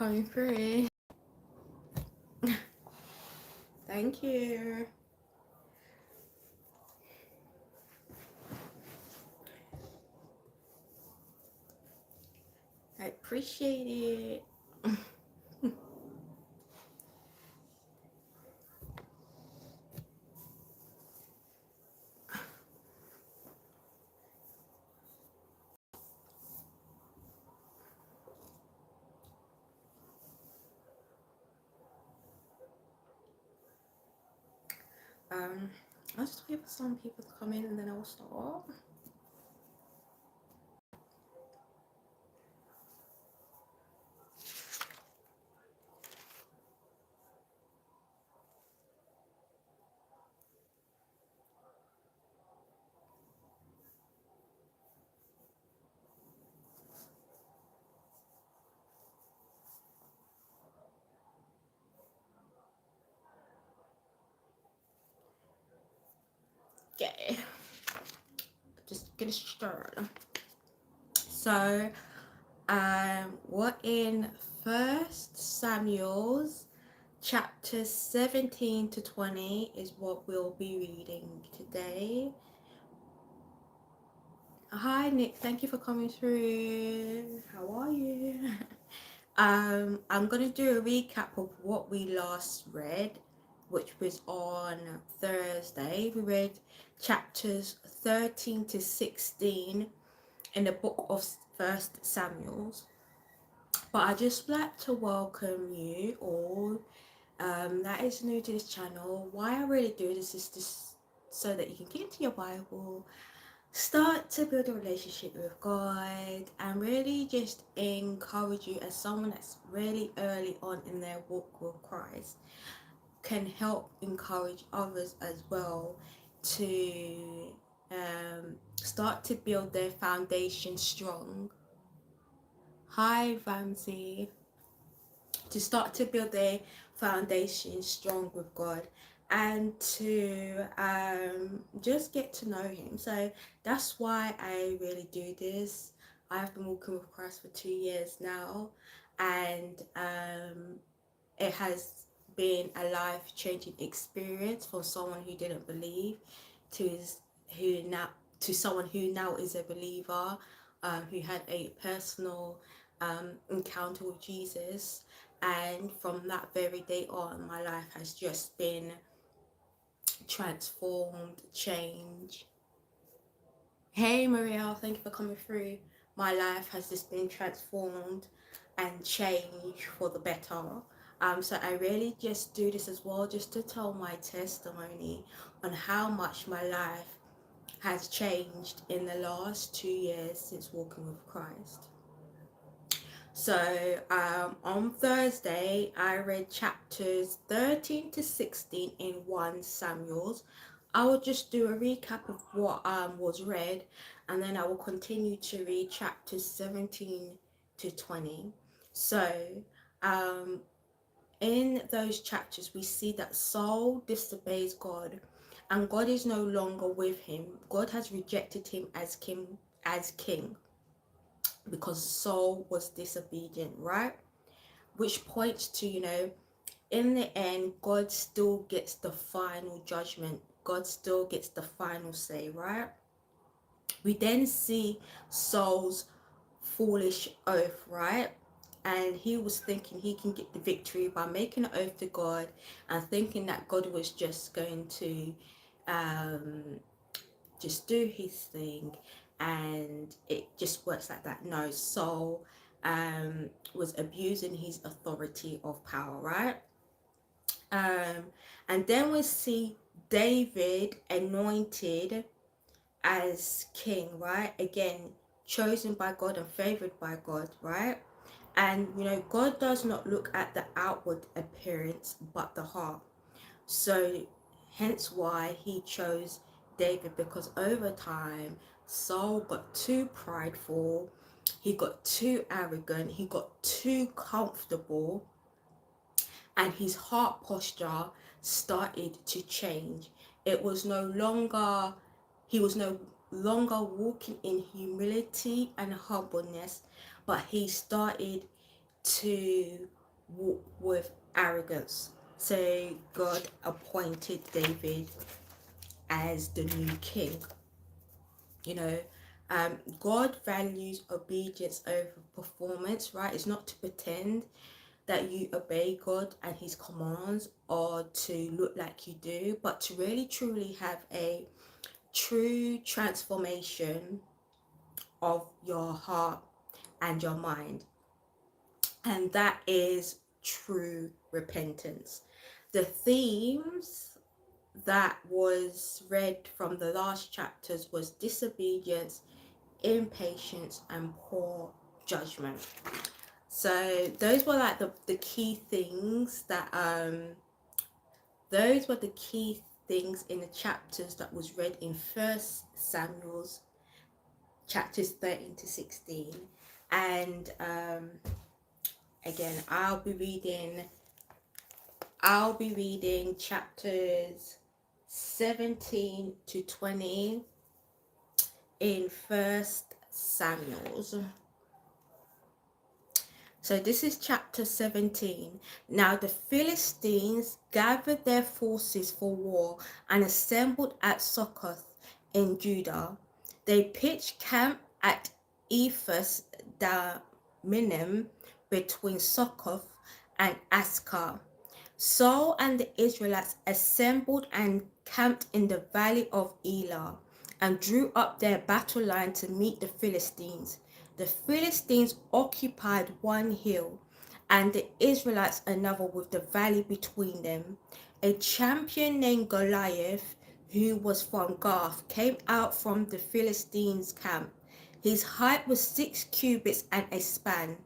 coming through. Thank you. I appreciate it. I'll just wait for some people to come in and then I'll start. Okay, just get it started. So, we're in First Samuel's chapter 17 to 20 is what we'll be reading today. Hi Nick, thank you for coming through. How are you? I'm gonna do a recap of what we last read, which was on Thursday. We read chapters 13 to 16 in the book of First Samuel's. But I just like to welcome you all that is new to this channel. Why I really do this is just so that you can get into your Bible, start to build a relationship with God, and really just encourage you as someone that's really early on in their walk with Christ can help encourage others as well to start to build their foundation strong. Hi Ramsey. To start to build their foundation strong with God and to just get to know him. So that's why I really do this. I've been walking with Christ for 2 years now, and it has been a life-changing experience for someone who didn't believe who now to someone who now is a believer, who had a personal encounter with Jesus. And from that very day on, my life has just been transformed, changed. Hey Marielle, thank you for coming through. My life has just been transformed and changed for the better. So I really just do this as well, just to tell my testimony on how much my life has changed in the last 2 years since walking with Christ. So on Thursday, I read chapters 13 to 16 in 1 Samuel's. I will just do a recap of what was read, and then I will continue to read chapters 17 to 20. So in those chapters, we see that Saul disobeys God, and God is no longer with him. God has rejected him as king because Saul was disobedient, right? Which points to, in the end, God still gets the final judgment. God still gets the final say, right? We then see Saul's foolish oath, right? And he was thinking he can get the victory by making an oath to God and thinking that God was just going to just do his thing, and it just works like that. No, Saul was abusing his authority of power, right? And then we see David anointed as king, right? Again, chosen by God and favored by God, right? And God does not look at the outward appearance but the heart. So hence why he chose David, because over time Saul got too prideful, he got too arrogant, he got too comfortable, and his heart posture started to change. It was no longer, he was no longer walking in humility and humbleness, but he started to walk with arrogance. So God appointed David as the new king. You know, God values obedience over performance, right? It's not to pretend that you obey God and his commands or to look like you do, but to really truly have a true transformation of your heart and your mind. And that is true repentance. The themes that was read from the last chapters was disobedience, impatience, and poor judgment. So those were like the key things that those were the key things in the chapters that was read in First Samuel's chapters 13 to 16. And again, I'll be reading chapters 17 to 20 in First Samuel's. So this is chapter 17. Now the Philistines gathered their forces for war and assembled at Succoth in Judah. They pitched camp at Ephes Dammim between Succoth and Ascah. Saul and the Israelites assembled and camped in the valley of Elah and drew up their battle line to meet the Philistines. The Philistines occupied one hill and the Israelites another with the valley between them. A champion named Goliath, who was from Gath, came out from the Philistines' camp. His height was 6 cubits and a span.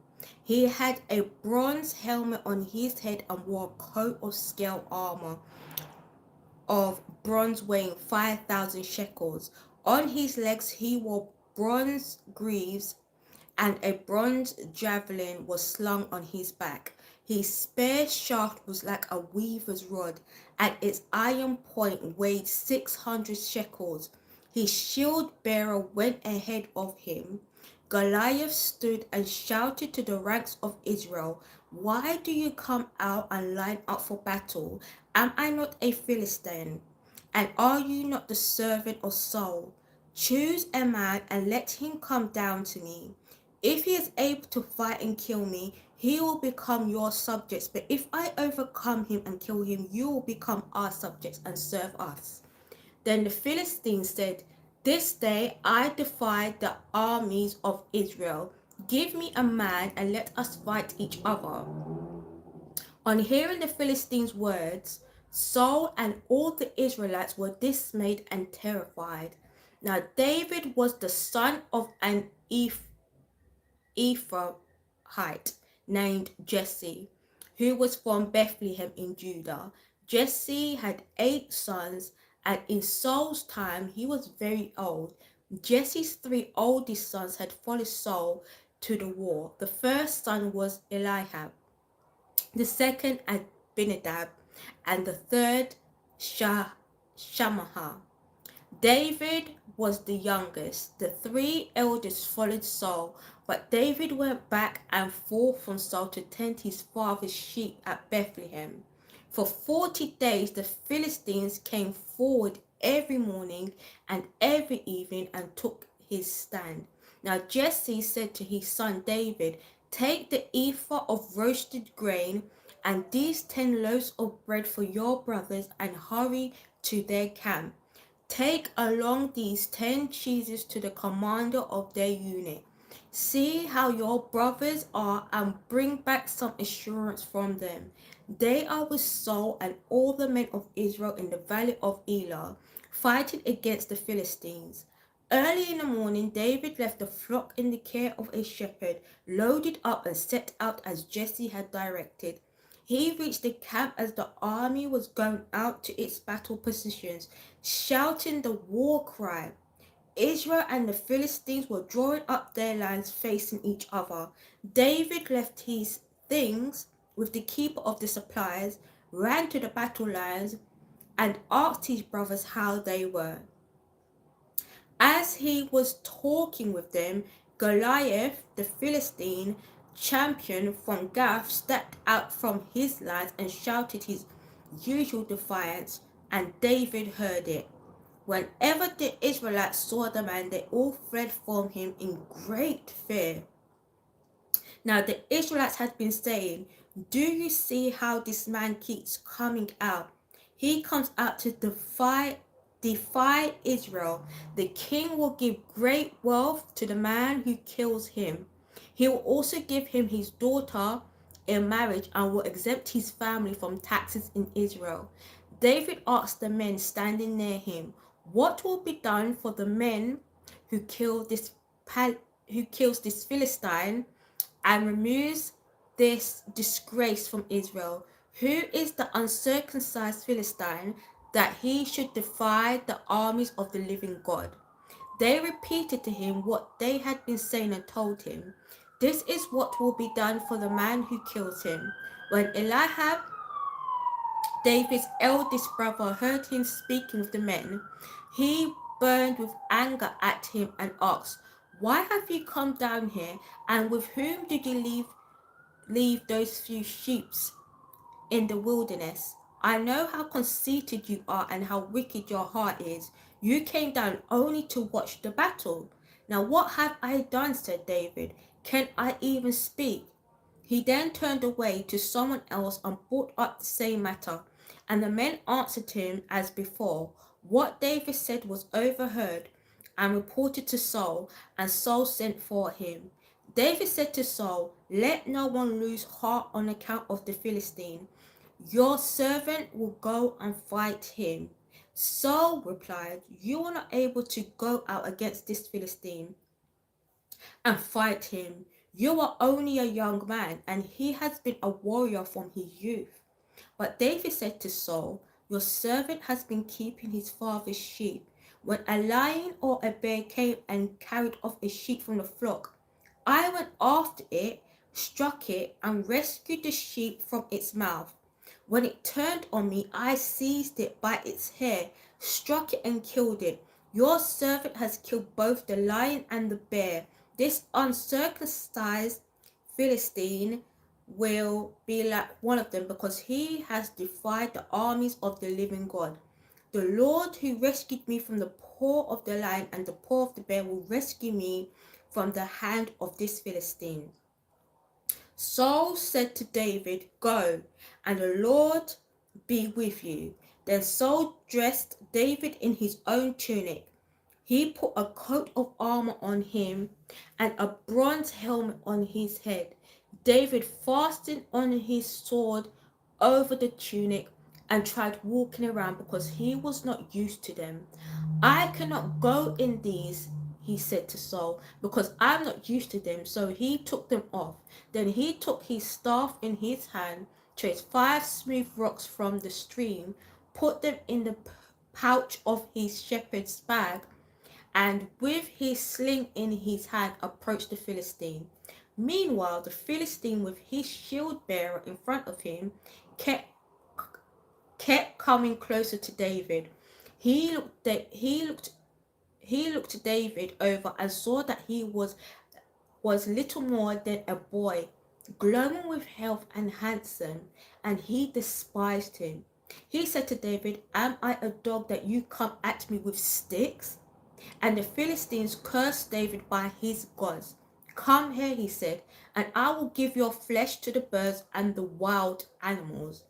He had a bronze helmet on his head and wore a coat of scale armor of bronze weighing 5,000 shekels. On his legs he wore bronze greaves, and a bronze javelin was slung on his back. His spear shaft was like a weaver's rod, and its iron point weighed 600 shekels. His shield bearer went ahead of him. Goliath stood and shouted to the ranks of Israel, "Why do you come out and line up for battle? Am I not a Philistine? And are you not the servant of Saul? Choose a man and let him come down to me. If he is able to fight and kill me, he will become your subjects. But if I overcome him and kill him, you will become our subjects and serve us." Then the Philistines said, "This day I defy the armies of Israel. Give me a man and let us fight each other." On hearing the Philistines' words, Saul and all the Israelites were dismayed and terrified. Now David was the son of an Ephraimite named Jesse, who was from Bethlehem in Judah. Jesse had 8 sons, and in Saul's time he was very old. Jesse's 3 oldest sons had followed Saul to the war. The first son was Eliab, the second Abinadab, and the third Shammah. David was the youngest. The 3 eldest followed Saul, but David went back and forth from Saul to tend his father's sheep at Bethlehem. For 40 days the Philistines came forward every morning and every evening and took his stand. Now Jesse said to his son David, "Take the ephah of roasted grain and these 10 loaves of bread for your brothers and hurry to their camp. Take along these 10 cheeses to the commander of their unit. See how your brothers are and bring back some assurance from them. They are with Saul and all the men of Israel in the valley of Elah, fighting against the Philistines." Early in the morning, David left the flock in the care of a shepherd, loaded up and set out as Jesse had directed. He reached the camp as the army was going out to its battle positions, shouting the war cry. Israel and the Philistines were drawing up their lines facing each other. David left his things with the keeper of the supplies, ran to the battle lines, and asked his brothers how they were. As he was talking with them, Goliath, the Philistine, champion from Gath stepped out from his lines and shouted his usual defiance, and David heard it. Whenever the Israelites saw the man, they all fled from him in great fear. Now the Israelites had been saying, "Do you see how this man keeps coming out? He comes out to defy Israel. The king will give great wealth to the man who kills him. He will also give him his daughter in marriage and will exempt his family from taxes in Israel." David asked the men standing near him, "What will be done for the men who kill who kills this Philistine and removes this disgrace from Israel? Who is the uncircumcised Philistine that he should defy the armies of the living God?" They repeated to him what they had been saying and told him, "This is what will be done for the man who kills him." When Eliab, David's eldest brother, heard him speaking with the men, he burned with anger at him and asked, "Why have you come down here, and with whom did you leave those few sheep in the wilderness? I know how conceited you are and how wicked your heart is. You came down only to watch the battle." "Now what have I done?" said David. "Can I even speak?" He then turned away to someone else and brought up the same matter, and the men answered him as before. What David said was overheard and reported to Saul, and Saul sent for him. David said to Saul, "Let no one lose heart on account of the Philistine. Your servant will go and fight him." Saul replied, "You are not able to go out against this Philistine and fight him. You are only a young man, and he has been a warrior from his youth." But David said to Saul, "Your servant has been keeping his father's sheep. When a lion or a bear came and carried off a sheep from the flock, I went after it, struck it, and rescued the sheep from its mouth. When it turned on me, I seized it by its hair, struck it, and killed it. Your servant has killed both the lion and the bear. This uncircumcised Philistine will be like one of them, because he has defied the armies of the living God. The Lord who rescued me from the paw of the lion and the paw of the bear will rescue me from the hand of this Philistine." Saul said to David, "Go, and the Lord be with you." Then Saul dressed David in his own tunic. He put a coat of armor on him and a bronze helmet on his head. David fastened on his sword over the tunic and tried walking around because he was not used to them. "I cannot go in these," he said to Saul, "because I'm not used to them." So he took them off. Then he took his staff in his hand, chose 5 smooth rocks from the stream, put them in the pouch of his shepherd's bag, and with his sling in his hand approached the Philistine. Meanwhile, the Philistine, with his shield bearer in front of him, kept coming closer to David. He looked David over and saw that he was little more than a boy, glowing with health and handsome, and he despised him. He said to David, "Am I a dog that you come at me with sticks?" And the Philistines cursed David by his gods. "Come here," he said, "and I will give your flesh to the birds and the wild animals."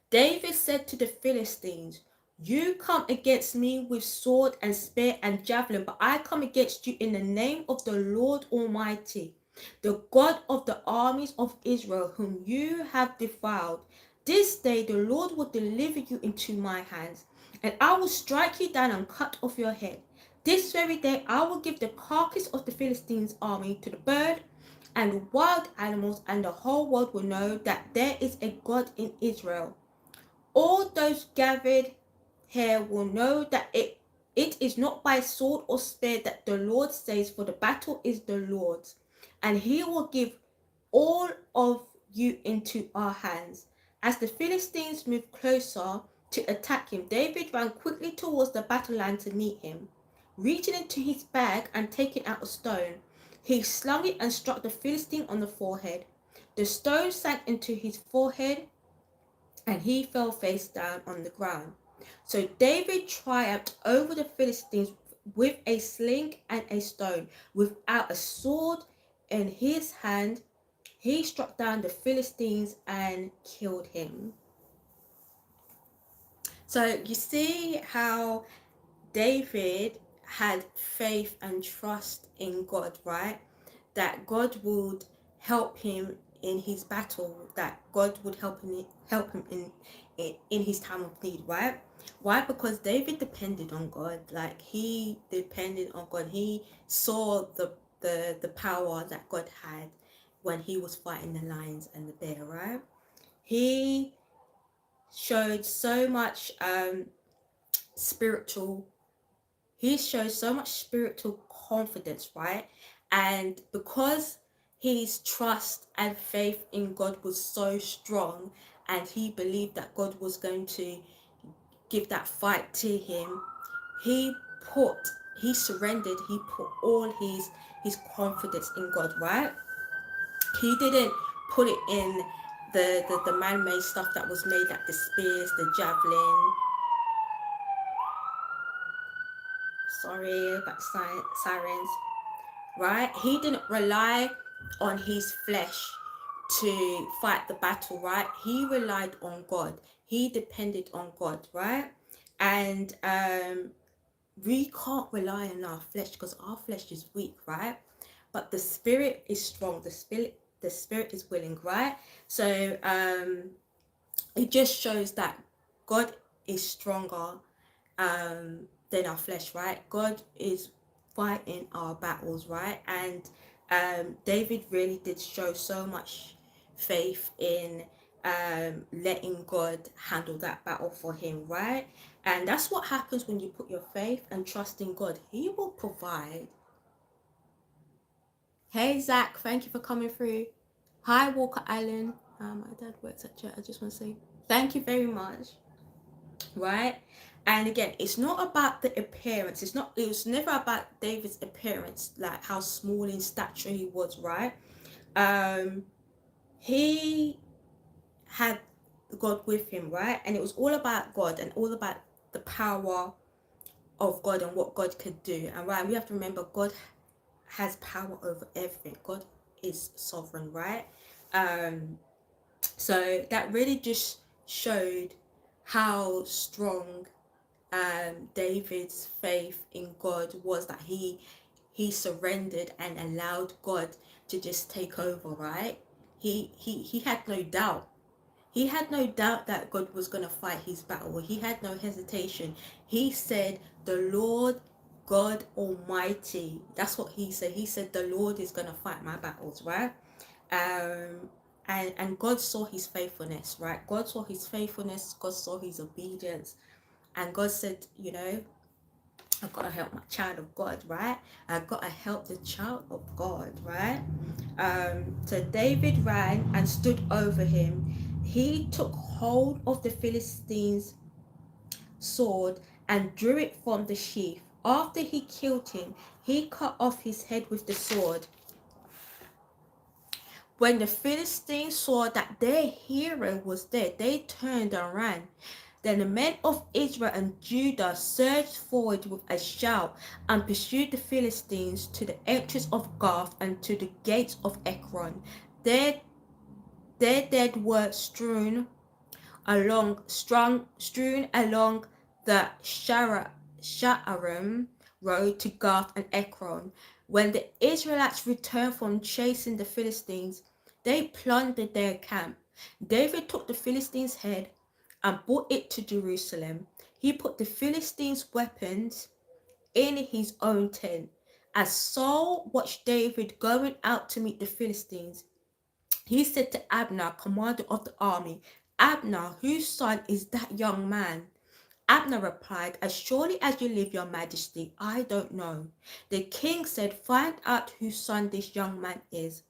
David said to the Philistines, "You come against me with sword and spear and javelin, but I come against you in the name of the Lord Almighty, the God of the armies of Israel, whom you have defiled. This day the Lord will deliver you into my hands, and I will strike you down and cut off your head. This very day I will give the carcass of the Philistines' army to the bird and the wild animals, and the whole world will know that there is a God in Israel. All those gathered here will know that it is not by sword or spear that the Lord saves, for the battle is the Lord's, and he will give all of you into our hands." As the Philistines moved closer to attack him, David ran quickly towards the battle line to meet him. Reaching into his bag and taking out a stone, He slung it and struck the Philistine on the forehead. The stone sank into his forehead and he fell face down on the ground. So David triumphed over the Philistines with a sling and a stone. Without a sword in his hand, he struck down the Philistines and killed him. So you see how David had faith and trust in God, right? That God would help him in his battle, that God would help him in his time of need, right? Why? Because David depended on God. Like, he depended on God. He saw the power that God had when he was fighting the lions and the bear, right? He showed so much spiritual he shows so much spiritual confidence, right? And because his trust and faith in God was so strong, and he believed that God was going to give that fight to him, he put he surrendered, he put all his confidence in God, right? He didn't put it in the man-made stuff that was made, like the spears, the javelin. Sorry about sirens. Right? He didn't rely on his flesh to fight the battle, right? He relied on God. He depended on God, right? And we can't rely on our flesh because our flesh is weak, right? But the spirit is strong. The spirit is willing, right? So it just shows that God is stronger than our flesh, right? God is fighting our battles, right? And David really did show so much faith in letting God handle that battle for him, right? And that's what happens when you put your faith and trust in God. He will provide. Hey Zach, thank you for coming through. Hi Walker Allen. My dad works at church. I just want to say thank you very much. Right? And again, it's not about the appearance. It was never about David's appearance, like how small in stature he was, right? He had God with him, right? And it was all about God and all about the power of God and what God could do. And right, we have to remember God has power over everything. God is sovereign, right? So that really just showed how strong David's faith in God was, that he surrendered and allowed God to just take over, right? He had no doubt. He had no doubt that God was going to fight his battle. He had no hesitation. He said, the Lord God Almighty. That's what he said. He said, the Lord is going to fight my battles, right? And God saw his faithfulness, right? God saw his faithfulness. God saw his obedience. And God said, I've got to help my child of God, right? I've got to help the child of God, right? So David ran and stood over him. He took hold of the Philistine's sword and drew it from the sheath. After he killed him, he cut off his head with the sword. When the Philistines saw that their hero was dead, they turned and ran. Then the men of Israel and Judah surged forward with a shout and pursued the Philistines to the entrance of Gath and to the gates of Ekron. Their dead were strewn along the Sha'arim road to Gath and Ekron. When the Israelites returned from chasing the Philistines, they plundered their camp. David took the Philistines' head and brought it to Jerusalem. He put the Philistines' weapons in his own tent. As Saul watched David going out to meet the Philistines, he said to Abner, commander of the army, Abner, whose son is that young man? Abner replied, as surely as you live, your majesty, I don't know. The king said, find out whose son this young man is.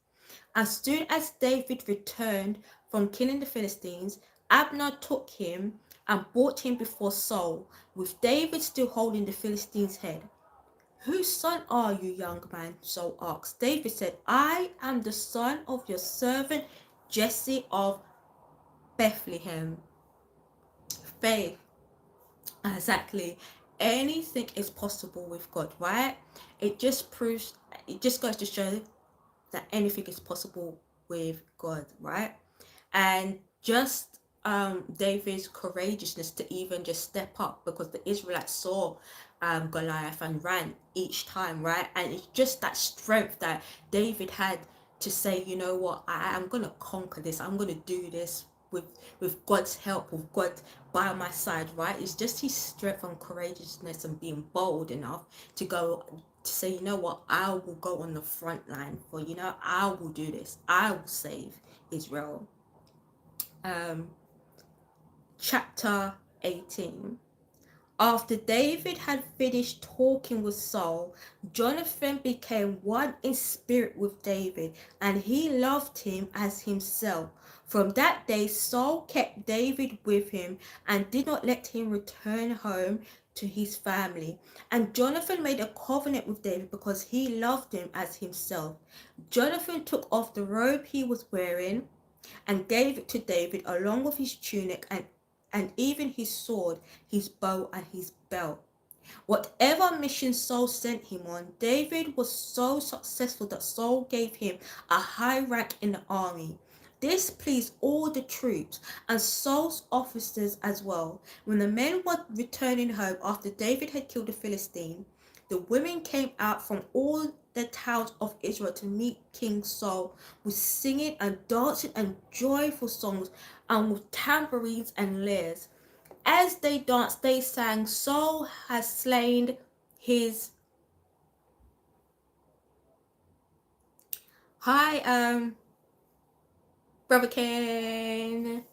As soon as David returned from killing the Philistines, Abner took him and brought him before Saul, with David still holding the Philistine's head. Whose son are you, young man? Saul asked. David said, I am the son of your servant Jesse of Bethlehem. Faith. Exactly. Anything is possible with God, right? It just goes to show that anything is possible with God, right? And just David's courageousness to even just step up, because the Israelites saw Goliath and ran each time, right? And it's just that strength that David had to say, you know what, I'm gonna conquer this. I'm gonna do this with God's help, with God by my side, right? It's just his strength and courageousness and being bold enough to go to say, you know what, I will go on the front line for, you know, I will do this. I will save Israel. um, Chapter 18. After David had finished talking with Saul, Jonathan became one in spirit with David, and he loved him as himself. From that day, Saul kept David with him and did not let him return home to his family. And Jonathan made a covenant with David because he loved him as himself. Jonathan took off the robe he was wearing and gave it to David along with his tunic and even his sword, his bow, and his belt. Whatever mission Saul sent him on, David was so successful that Saul gave him a high rank in the army. This pleased all the troops and Saul's officers as well. When the men were returning home after David had killed the Philistine, the women came out from all the towns of Israel to meet King Saul with singing and dancing and joyful songs and with tambourines and lyres. As they danced, they sang, Saul has slain his... Hi, Brother Ken.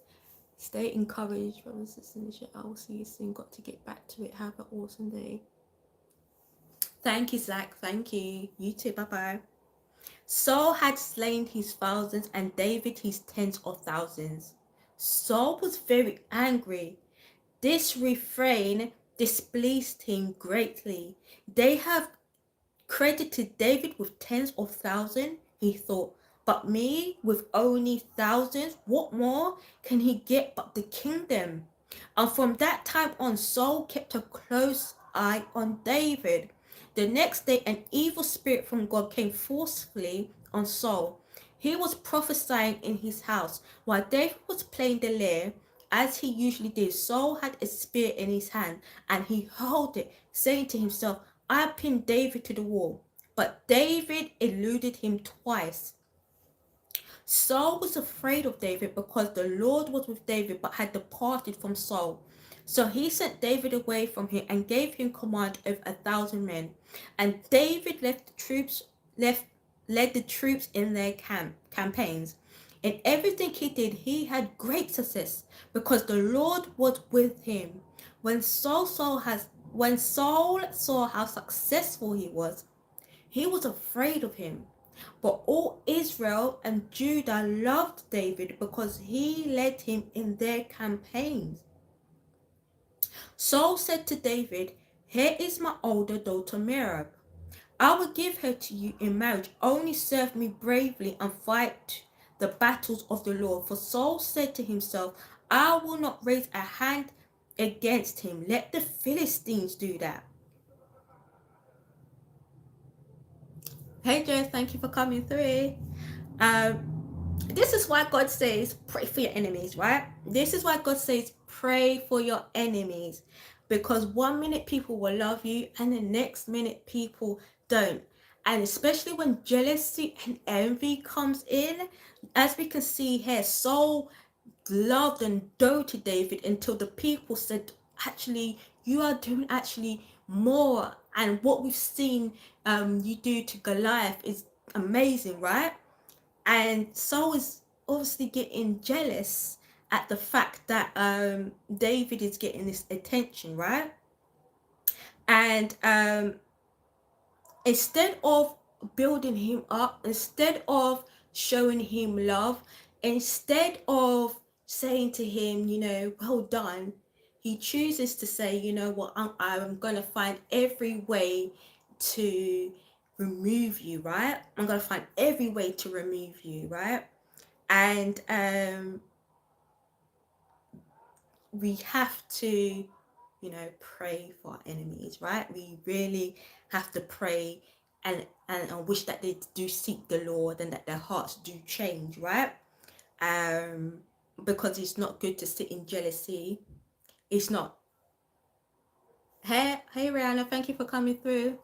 Stay encouraged, brothers and sisters. I will see you soon. Got to get back to it. Have an awesome day. Thank you, Zach. Thank you. You too. Bye-bye. Saul had slain his thousands and David his tens of thousands. Saul was very angry. This refrain displeased him greatly. They have credited David with tens of thousands, he thought, but me with only thousands. What more can he get but the kingdom? And from that time on, Saul kept a close eye on David. The next day, an evil spirit from God came forcefully on Saul. He was prophesying in his house while David was playing the lyre. As he usually did, Saul had a spear in his hand and he held it, saying to himself, I pinned David to the wall. But David eluded him twice. Saul was afraid of David because the Lord was with David but had departed from Saul. So he sent David away from him and gave him command of 1,000 men. And David led the troops in their campaigns. In everything he did, he had great success because the Lord was with him. When Saul saw how successful he was afraid of him. But all Israel and Judah loved David because he led him in their campaigns. Saul said to David, here is my older daughter Merab. I will give her to you in marriage. Only serve me bravely and fight the battles of the Lord. For Saul said to himself, I will not raise a hand against him. Let the Philistines do that. Hey Joe, thank you for coming through. This is why God says pray for your enemies, right? This is why God says pray for your enemies, because 1 minute people will love you and the next minute people don't. And especially when jealousy and envy comes in, as we can see here, Saul loved and doted David until the people said, actually, you are doing actually more, and what we've seen you do to Goliath is amazing, right? And Saul is obviously getting jealous at the fact that David is getting this attention, right? And instead of building him up, instead of showing him love, instead of saying to him, you know, well done, he chooses to say, you know what, I'm going to find every way to remove you, right? I'm going to find every way to remove you, right? And we have to, you know, pray for our enemies, right? We really have to pray and wish that they do seek the Lord and that their hearts do change, right? Because it's not good to sit in jealousy. It's not. Hey, Rihanna, thank you for coming through.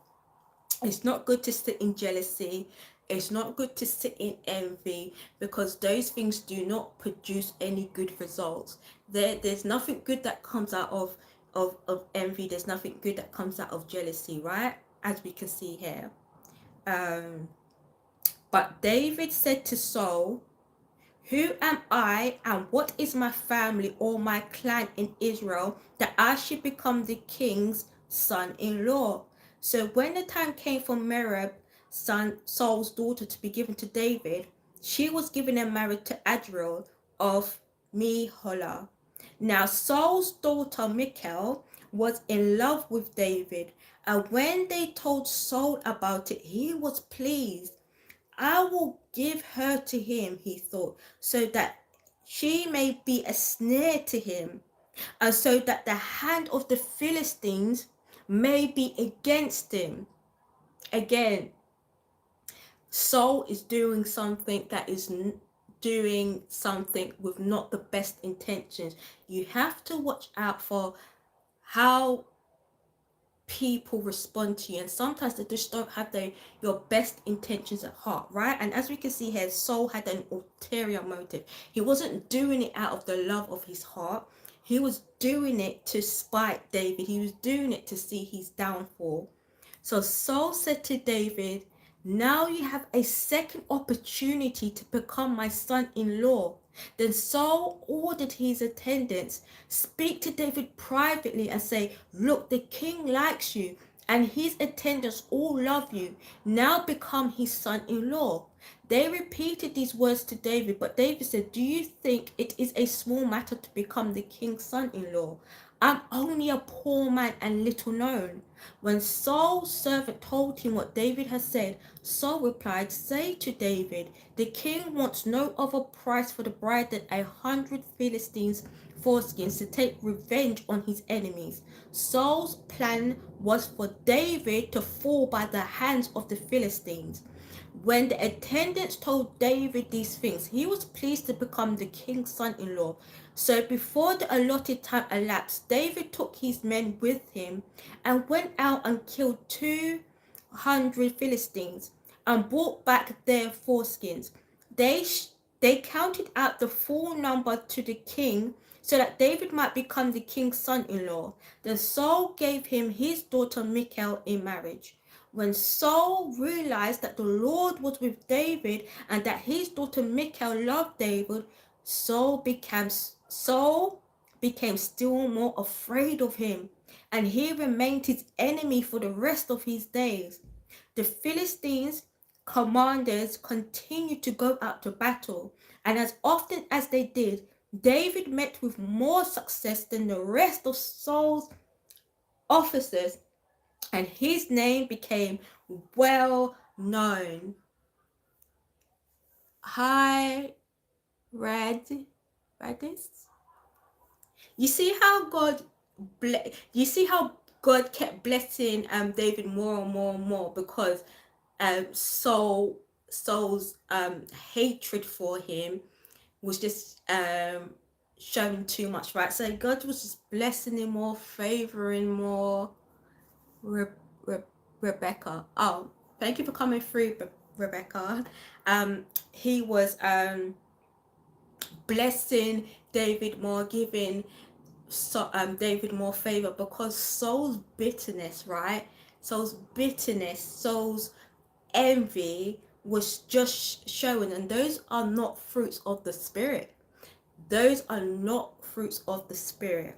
It's not good to sit in jealousy. It's not good to sit in envy, because those things do not produce any good results. There's nothing good that comes out of envy. There's nothing good that comes out of jealousy, right? As we can see here. But David said to Saul, "Who am I, and what is my family or my clan in Israel, that I should become the king's son-in-law?" So when the time came for Merab, Saul's daughter, to be given to David, she was given in marriage to Adriel of Meholah. Now Saul's daughter Michal was in love with David, and when they told Saul about it, he was pleased. "I will give her to him," he thought, "so that she may be a snare to him, and so that the hand of the Philistines may be against him." Again, Saul is doing something that is doing something with not the best intentions. You have to watch out for how people respond to you, and sometimes they just don't have your best intentions at heart, right? And as we can see here, Saul had an ulterior motive. He wasn't doing it out of the love of his heart. He was doing it to spite David. He was doing it to see his downfall. So Saul said to David, "Now you have a second opportunity to become my son-in-law." Then Saul ordered his attendants, "Speak to David privately and say, 'Look, the king likes you, and his attendants all love you. Now become his son-in-law.'" They repeated these words to David, but David said, "Do you think it is a small matter to become the king's son-in-law? I'm only a poor man and little known." When Saul's servant told him what David had said, Saul replied, "Say to David, 'The king wants no other price for the bride than 100 Philistines' foreskins to take revenge on his enemies.'" Saul's plan was for David to fall by the hands of the Philistines. When the attendants told David these things, he was pleased to become the king's son-in-law. So before the allotted time elapsed, David took his men with him and went out and killed 200 Philistines and brought back their foreskins. They counted out the full number to the king, so that David might become the king's son-in-law. Then Saul gave him his daughter Michal in marriage. When Saul realized that the Lord was with David and that his daughter Michal loved David, Saul became still more afraid of him, and he remained his enemy for the rest of his days. The Philistines' commanders continued to go out to battle, and as often as they did, David met with more success than the rest of Saul's officers, and his name became well known. Hi, Radis. You see how God kept blessing David more and more and more, because Saul's hatred for him was just showing too much, right? So God was just blessing him more, favoring more. Rebecca, oh, thank you for coming through, Rebecca. He was blessing David more, giving David more favor, because Saul's bitterness, right? Saul's envy was just showing, and those are not fruits of the spirit. Those are not fruits of the spirit.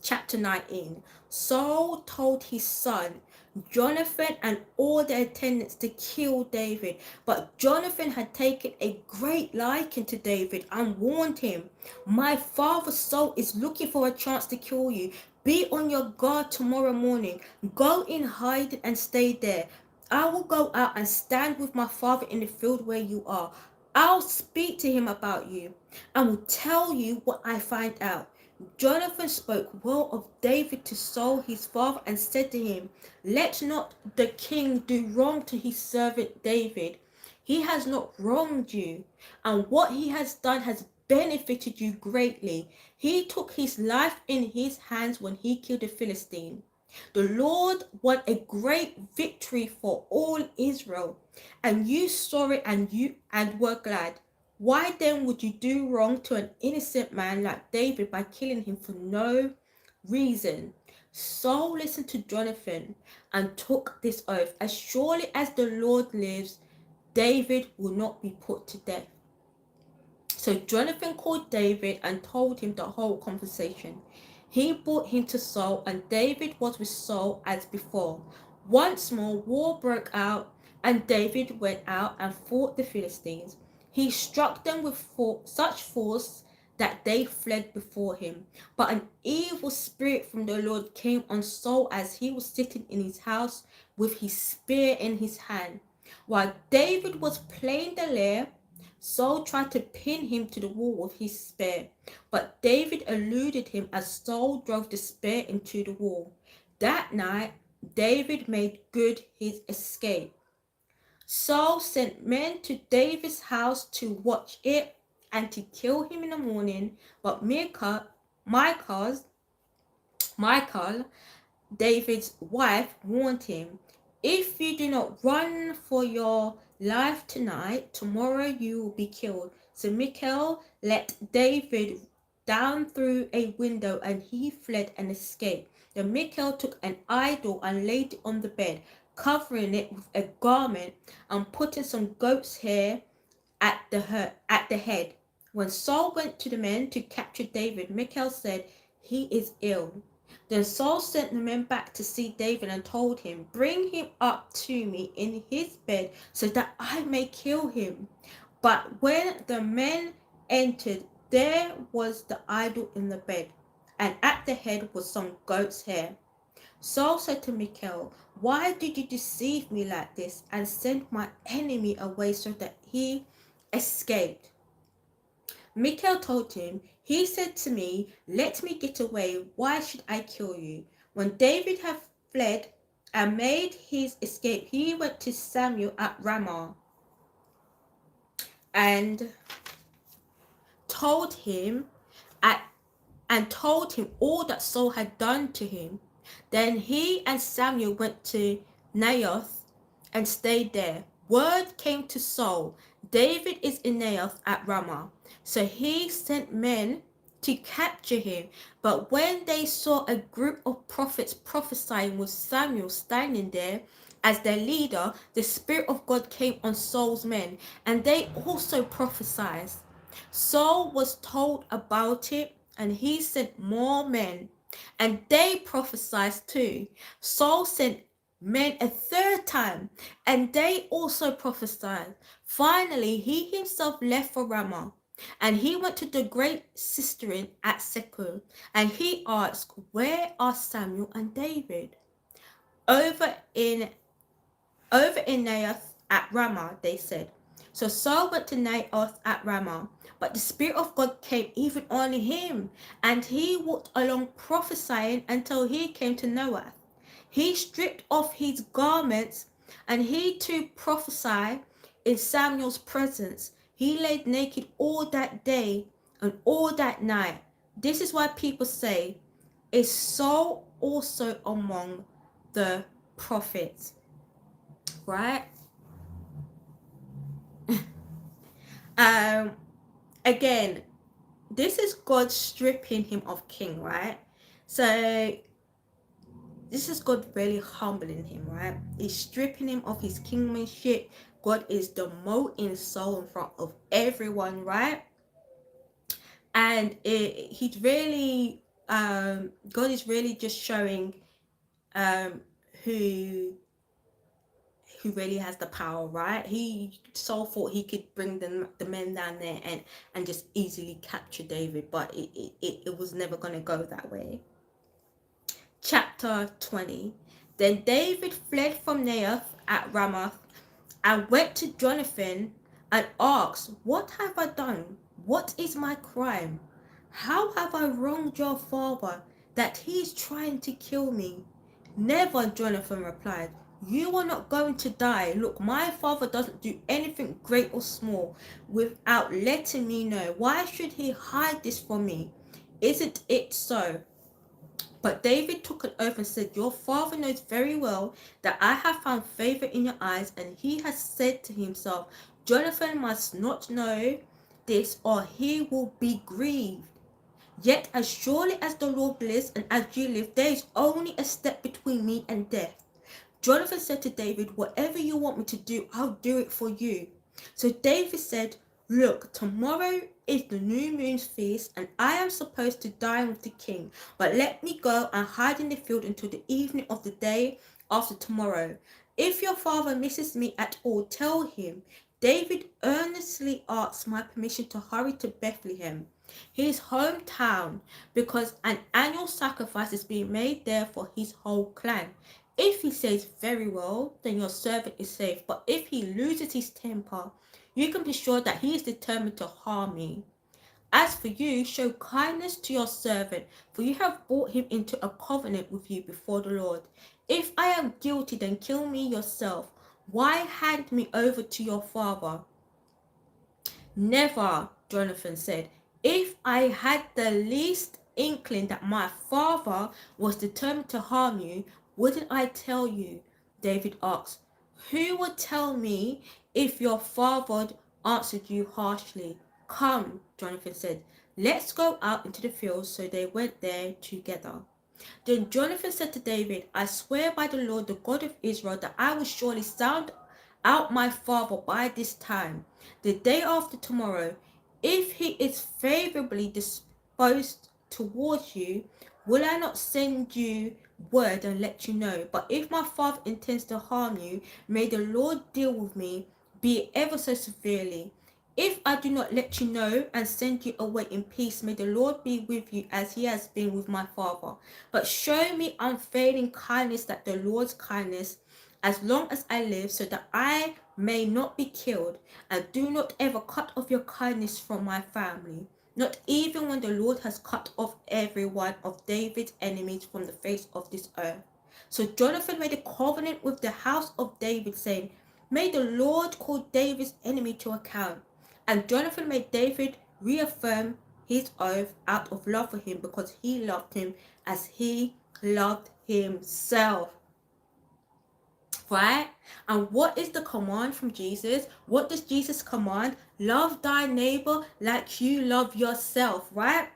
Chapter 19. Saul told his son Jonathan and all the attendants to kill David, but Jonathan had taken a great liking to David and warned him, "My father Saul is looking for a chance to kill you. Be on your guard tomorrow morning. Go in hiding and stay there. I will go out and stand with my father in the field where you are. I'll speak to him about you and will tell you what I find out. Jonathan spoke well of David to Saul his father and said to him, let not the king do wrong to his servant David. He has not wronged you, and what he has done has benefited you greatly. He took his life in his hands when he killed the Philistine. The Lord won a great victory for all Israel, and you saw it and were glad. Why then would you do wrong to an innocent man like David by killing him for no reason? Saul listened to Jonathan and took this oath, as surely as the Lord lives, David will not be put to death. So Jonathan called David and told him the whole conversation. He brought him to Saul, and David was with Saul as before. Once more war broke out, and David went out and fought the Philistines. He struck them with such force that they fled before him. But an evil spirit from the Lord came on Saul as he was sitting in his house with his spear in his hand. While David was playing the lyre, Saul tried to pin him to the wall with his spear, but David eluded him as Saul drove the spear into the wall. That night, David made good his escape. Saul sent men to David's house to watch it and to kill him in the morning, but Michal, David's wife, warned him, if you do not run for your life tonight, tomorrow you will be killed. So Michal let David down through a window, and he fled and escaped. Then Michal took an idol and laid it on the bed, covering it with a garment and putting some goat's hair at the head. When Saul went to the men to capture David, Michal said, he is ill. Then Saul sent the men back to see David and told him, bring him up to me in his bed so that I may kill him. But when the men entered, there was the idol in the bed, and at the head was some goat's hair. Saul said to Michal, why did you deceive me like this and send my enemy away so that he escaped? Michal told him, he said to me, let me get away. Why should I kill you? When David had fled and made his escape, he went to Samuel at Ramah and told him all that Saul had done to him. Then he and Samuel went to Naioth and stayed there. Word came to Saul, David is in Naioth at Ramah. So he sent men to capture him. But when they saw a group of prophets prophesying with Samuel standing there as their leader, the Spirit of God came on Saul's men, and they also prophesied. Saul was told about it, and he sent more men, and they prophesied too. Saul sent men a third time, and they also prophesied. Finally, he himself left for Ramah, and he went to the great cistern at Seku, and he asked, where are Samuel and David? Over in Naioth at Ramah, they said. So Saul went to Naioth at Ramah, but the Spirit of God came even on him, and he walked along prophesying until he came to Naioth. He stripped off his garments, and he too prophesied in Samuel's presence. He laid naked all that day and all that night. This is why people say, is Saul also among the prophets? Right? Again, this is God stripping him of king, right? So this is God really humbling him, right? He's stripping him of his kingmanship. God is demoting Saul in front of everyone, right? And he's really God is really just showing who really has the power, right? Saul thought he could bring the men down there and just easily capture David, but it was never going to go that way. chapter 20. Then David fled from Naioth at Ramoth and went to Jonathan and asked, "What have I done? What is my crime? How have I wronged your father that he is trying to kill me?" "Never," Jonathan replied. "You are not going to die. Look, my father doesn't do anything great or small without letting me know. Why should he hide this from me? Isn't it so?" But David took an oath and said, "Your father knows very well that I have found favor in your eyes, and he has said to himself, 'Jonathan must not know this, or he will be grieved.' Yet as surely as the Lord lives and as you live, there is only a step between me and death." Jonathan said to David, "Whatever you want me to do, I'll do it for you." So David said, "Look, tomorrow is the new moon's feast, and I am supposed to dine with the king. But let me go and hide in the field until the evening of the day after tomorrow. If your father misses me at all, tell him, 'David earnestly asks my permission to hurry to Bethlehem, his hometown, because an annual sacrifice is being made there for his whole clan.' If he says, 'Very well,' then your servant is safe. But if he loses his temper, you can be sure that he is determined to harm me. As for you, show kindness to your servant, for you have brought him into a covenant with you before the Lord. If I am guilty, then kill me yourself. Why hand me over to your father?" "Never," Jonathan said. "If I had the least inkling that my father was determined to harm you, wouldn't I tell you?" David asked. "Who would tell me if your father answered you harshly?" "Come," Jonathan said, "let's go out into the fields." So they went there together. Then Jonathan said to David, "I swear by the Lord, the God of Israel, that I will surely sound out my father by this time, the day after tomorrow. If he is favorably disposed towards you, will I not send you word and let you know? But if my father intends to harm you, may the Lord deal with me, be it ever so severely. If I do not let you know and send you away in peace, may the Lord be with you as he has been with my father. But show me unfailing kindness, that the Lord's kindness, as long as I live, so that I may not be killed. And do not ever cut off your kindness from my family, not even when the Lord has cut off every one of David's enemies from the face of this earth." So Jonathan made a covenant with the house of David, saying, "May the Lord call David's enemy to account." And Jonathan made David reaffirm his oath out of love for him, because he loved him as he loved himself. Right? And what is the command from Jesus? What does Jesus command? Love thy neighbor like you love yourself, right?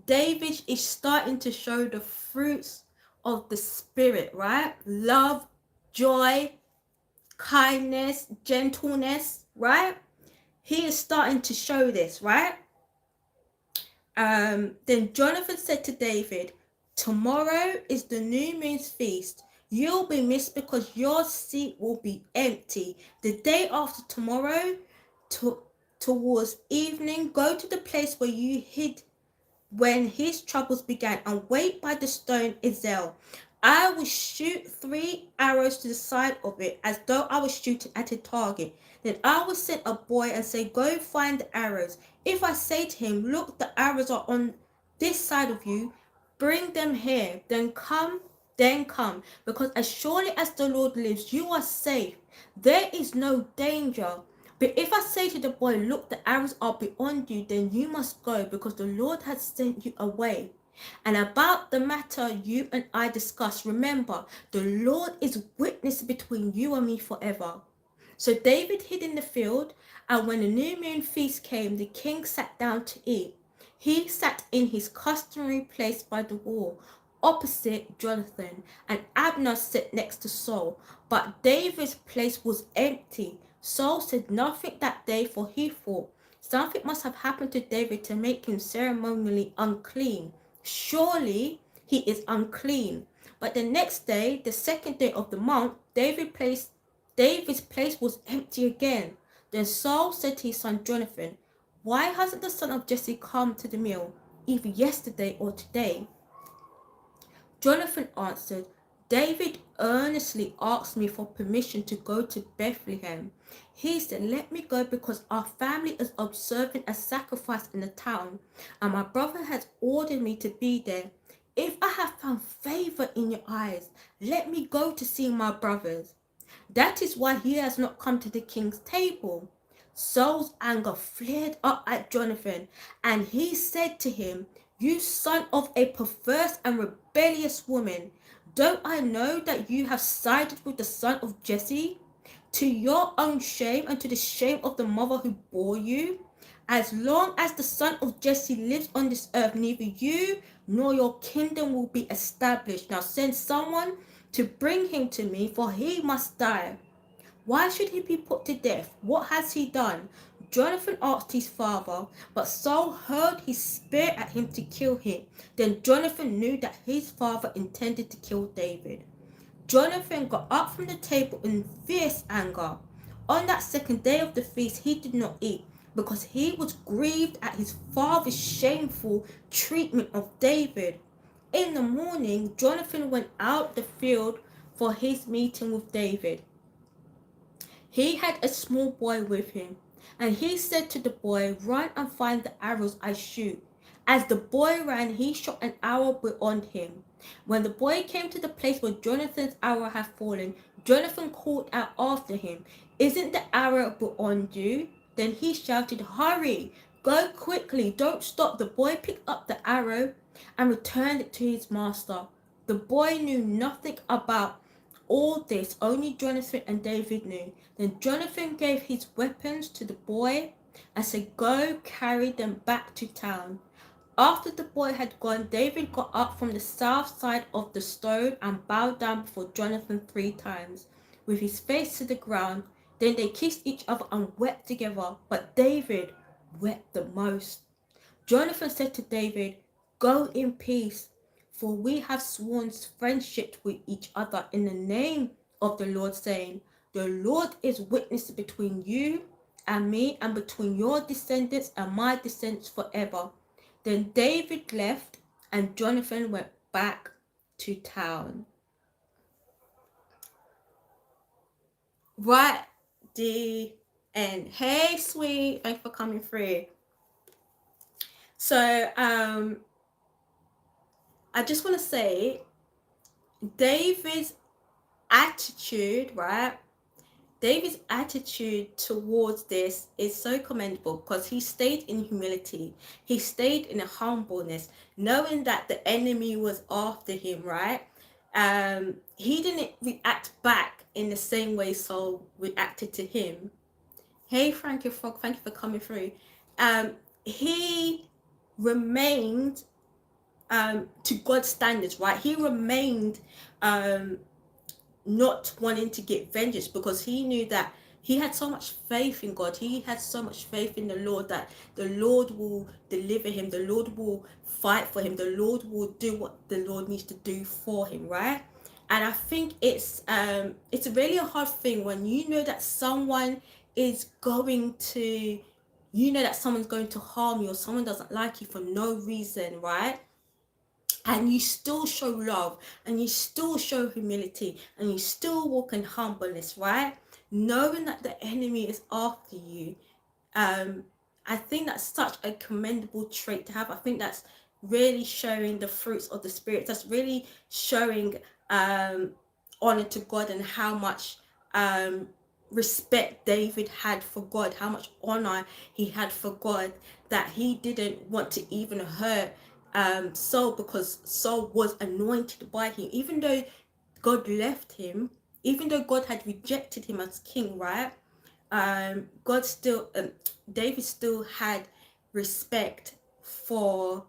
David is starting to show the fruits of the Spirit, right? Love, joy, kindness, gentleness, right? He is starting to show this, right? Then Jonathan said to David, "Tomorrow is the new moon's feast. You'll be missed because your seat will be empty. The day after tomorrow, towards evening, go to the place where you hid when his troubles began, and wait by the stone Ezel. I will shoot 3 arrows to the side of it, as though I was shooting at a target. Then I will send a boy and say, 'Go find the arrows.' If I say to him, 'Look, the arrows are on this side of you, bring them here,' then come, because as surely as the Lord lives, you are safe. There is no danger. But if I say to the boy, 'Look, the arrows are beyond you,' then you must go, because the Lord has sent you away. And about the matter you and I discussed, remember, the Lord is witness between you and me forever." So David hid in the field, and when the new moon feast came, the king sat down to eat. He sat in his customary place by the wall, opposite Jonathan, and Abner sat next to Saul. But David's place was empty. Saul said nothing that day, for he thought, "Something must have happened to David to make him ceremonially unclean. Surely he is unclean." But the next day, the second day of the month, David's place was empty again. Then Saul said to his son Jonathan, "Why hasn't the son of Jesse come to the meal, either yesterday or today?" Jonathan answered, David earnestly asked me for permission to go to Bethlehem. He said, let me go because our family is observing a sacrifice in the town, and my brother has ordered me to be there. If I have found favor in your eyes, let me go to see my brothers. That is why he has not come to the king's table. Saul's anger flared up at Jonathan, and he said to him, You son of a perverse and rebellious woman, don't I know that you have sided with the son of Jesse? To your own shame and to the shame of the mother who bore you? As long as the son of Jesse lives on this earth, neither you nor your kingdom will be established. Now send someone to bring him to me, for he must die. Why should he be put to death? What has he done? Jonathan asked his father, but Saul hurled his spear at him to kill him. Then Jonathan knew that his father intended to kill David. Jonathan got up from the table in fierce anger. On that second day of the feast, he did not eat because he was grieved at his father's shameful treatment of David. In the morning, Jonathan went out the field for his meeting with David. He had a small boy with him, and he said to the boy, Run and find the arrows I shoot. As the boy ran, he shot an arrow beyond him. When the boy came to the place where Jonathan's arrow had fallen, Jonathan called out after him, Isn't the arrow beyond you? Then he shouted, Hurry, go quickly, don't stop. The boy picked up the arrow and returned it to his master. The boy knew nothing about all this, only Jonathan and David knew. Then Jonathan gave his weapons to the boy and said, Go carry them back to town. After the boy had gone, David got up from the south side of the stone and bowed down before Jonathan 3 times, with his face to the ground. Then they kissed each other and wept together, but David wept the most. Jonathan said to David, Go in peace, for we have sworn friendship with each other in the name of the Lord, saying, The Lord is witness between you and me, and between your descendants and my descendants forever. Then David left, and Jonathan went back to town. Right, the end. Hey, sweet, thanks for coming through. So, I just want to say, David's attitude, right? David's attitude towards this is so commendable because he stayed in humility. He stayed in a humbleness, knowing that the enemy was after him, right? He didn't react back in the same way Saul reacted to him. Hey, Frankie Frog, thank you for coming through. He remained to God's standards, right? He remained not wanting to get vengeance because he knew that he had so much faith in God. He had so much faith in the Lord that the Lord will deliver him. The Lord will fight for him. The Lord will do what the Lord needs to do for him, right? And I think it's really a hard thing when you know that someone is going to, you know that someone's going to harm you or someone doesn't like you for no reason, right? And you still show love and you still show humility and you still walk in humbleness, right? Knowing that the enemy is after you. I think that's such a commendable trait to have. I think that's really showing the fruits of the Spirit. That's really showing honor to God and how much respect David had for God, how much honor he had for God, that he didn't want to even hurt Saul because Saul was anointed by him. Even though God left him, even though God had rejected him as king, right? God still, David still had respect for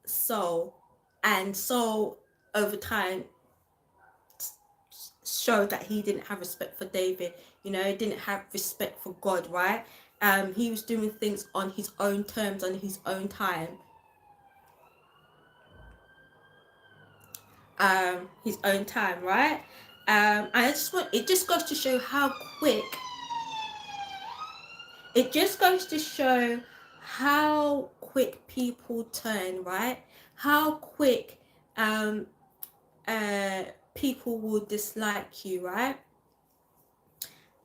Saul, and Saul over time showed that he didn't have respect for David, you know, didn't have respect for God, right? He was doing things on his own terms, on his own time. His own time, right? I just want, it just goes to show how quick, it just goes to show how quick people turn, right? How quick um people will dislike you, right?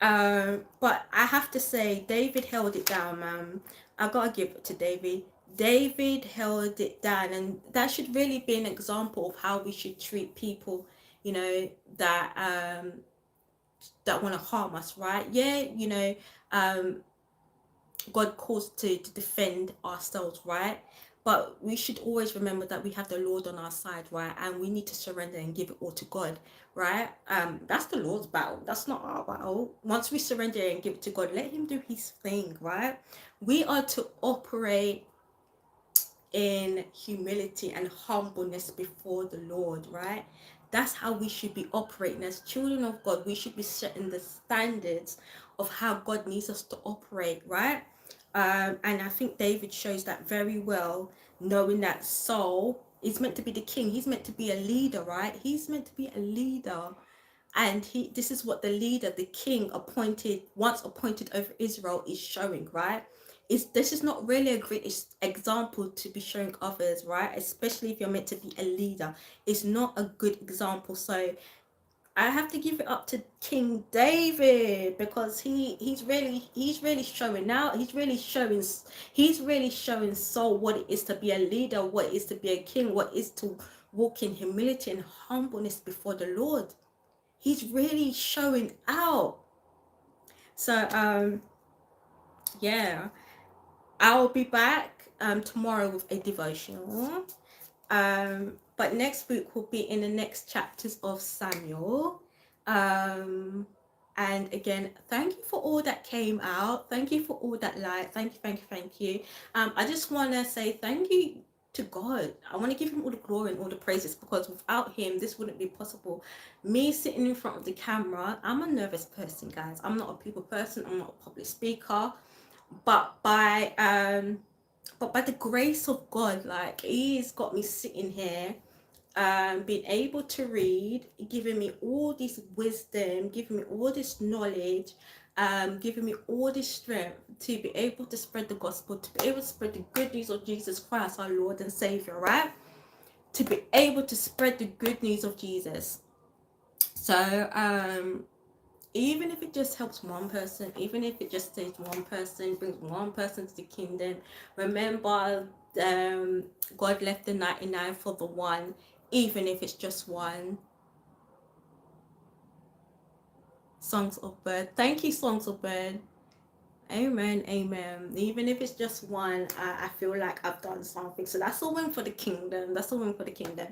But I have to say, David held it down, man. I gotta give it to David. David held it down, and that should really be an example of how we should treat people, you know, that want to harm us, right? Yeah, um, God calls to defend ourselves, right? But we should always remember that we have the Lord on our side, right? And we need to surrender and give it all to God, right? That's the Lord's battle. That's not our battle. Once we surrender and give it to God, let Him do His thing, right? We are to operate in humility and humbleness before the Lord, right? That's how we should be operating as children of God. We should be setting the standards of how God needs us to operate, right? And I think David shows that very well, knowing that Saul is meant to be the king. He's meant to be a leader, right? He's meant to be a leader. And this is what the leader, the king appointed, once appointed over Israel, is showing, right? This is not really a great example to be showing others, right? Especially if you're meant to be a leader. It's not a good example. So I have to give it up to King David, because he's really showing now. He's really showing Saul what it is to be a leader, what it is to be a king, what it is to walk in humility and humbleness before the Lord. He's really showing out. So yeah, I'll be back tomorrow with a devotional. But next week will be in the next chapters of Samuel. And again, thank you for all that came out. Thank you for all that light. Thank you, thank you, thank you. I just want to say thank you to God. I want to give Him all the glory and all the praises, because without Him, this wouldn't be possible. Me sitting in front of the camera, I'm a nervous person, guys. I'm not a people person. I'm not a public speaker. But by the grace of God, like, He's got me sitting here, being able to read, giving me all this wisdom, giving me all this knowledge, giving me all this strength to be able to spread the gospel, to be able to spread the good news of Jesus Christ, our Lord and Savior, right? To be able to spread the good news of Jesus. So, even if it just helps one person, even if it just saves one person, brings one person to the kingdom, remember, God left the 99 for the one, even if it's just one. Songs of Bird. Thank you, Songs of Bird. Amen, amen. Even if it's just one, I feel like I've done something. So that's a win for the kingdom. That's a win for the kingdom.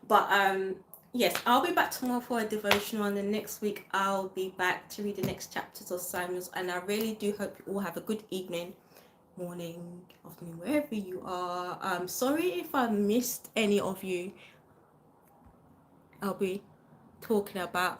But yes, I'll be back tomorrow for a devotional, and then next week I'll be back to read the next chapters of Samuel. And I really do hope you all have a good evening, morning, afternoon, wherever you are. Sorry if I missed any of you. I'll be talking about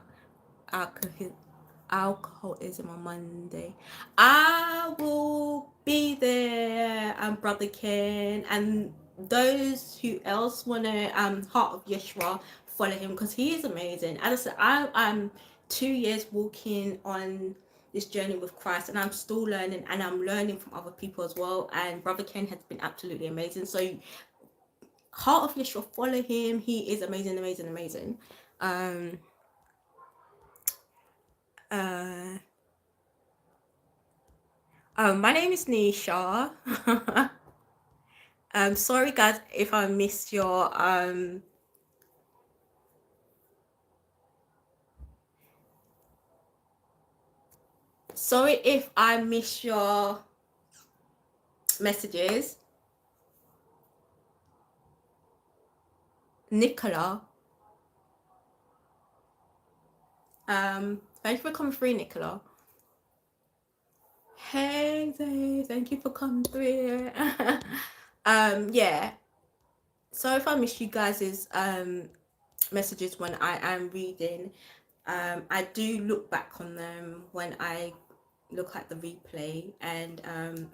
alcoholism on Monday. I will be there, Brother Ken, and those who else wanna Heart of Yeshua, follow him, because he is amazing. As I said, I'm 2 years walking on this journey with Christ, and I'm still learning, and I'm learning from other people as well. And Brother Ken has been absolutely amazing. So Heart of Yeshua, follow him. He is amazing, amazing, amazing. Uh my name is Nisha. Sorry guys if I missed your sorry if I missed your messages. Nicola. Thank you for coming through, Nicola. Hey Zay, thank you for coming through. Yeah. So if I missed you guys's messages when I am reading, I do look back on them when I look at the replay, and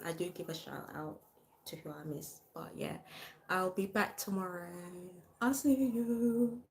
I do give a shout out to who I miss. But yeah, I'll be back tomorrow. I'll see you.